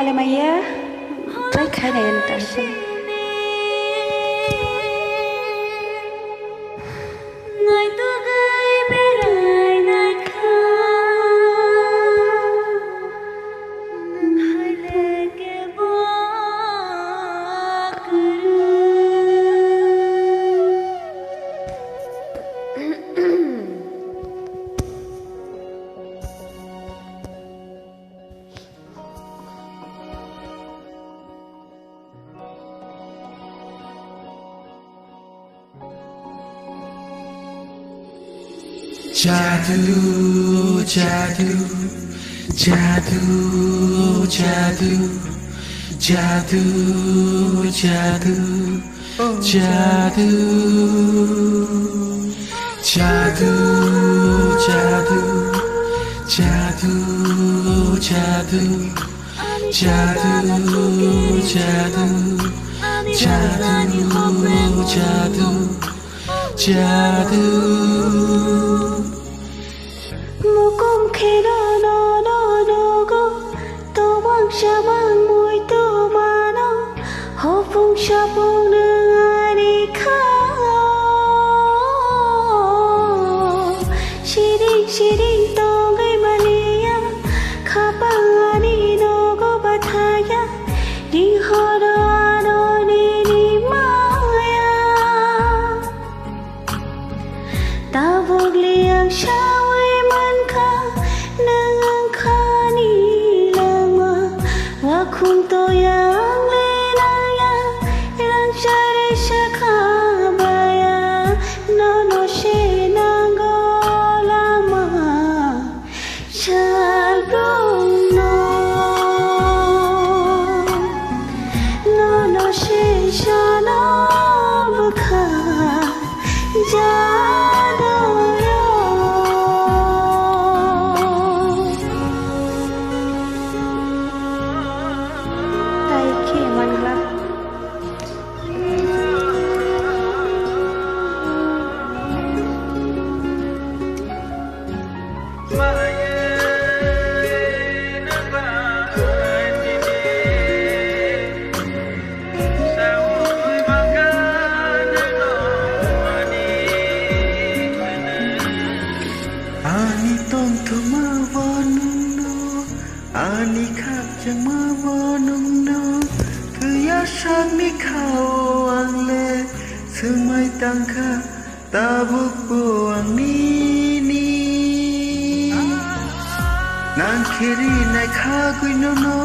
le maya trai khai này anh ta xem Jadoo, jadoo, jadoo, jadoo, jadoo, jadoo, jadoo, jadoo, jadoo, jadoo, jadoo, jadoo, jadoo, jadoo, jadoo. Mukum khena no no no go to bang sha bang mui to ma no ho phung sha phung nương ani kha shiring to gai mania kha bang ani no go bathaya ding ho do no ni maya ta vog liang sha khung to yang le na ya lang share shakha baya no no she nang go la ma shal rong no no she shana bukha ja Ani khap chẳng mơ vô nung nô Cứ ya sát mi khao ang le Sư mai tăng kha ta buk bo ang ni ni Nang kiri nai kha gui no no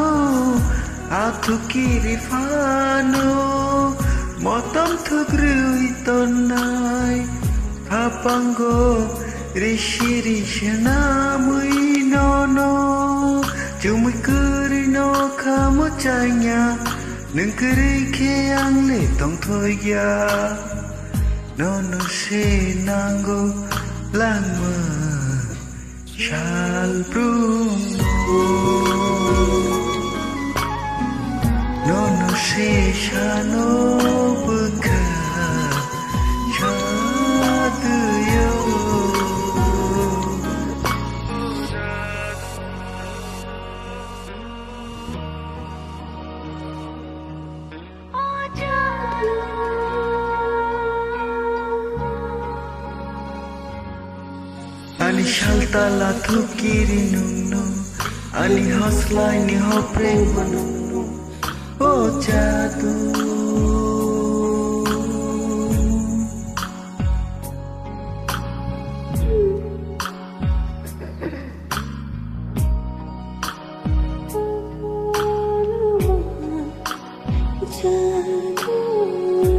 A thu kiri pha no Mo tâm thuk rui ton nai Pha pango rishi na mui no no Cuma kiri no kamu canya Neng kiri ke ang le tong thôi ya No no se nango lang ma Shal brumo No no se shano buka Shadu yo Ani shalta la thu kiri nung no Ani hoslai ni ho prem nung no Oh jadu jadu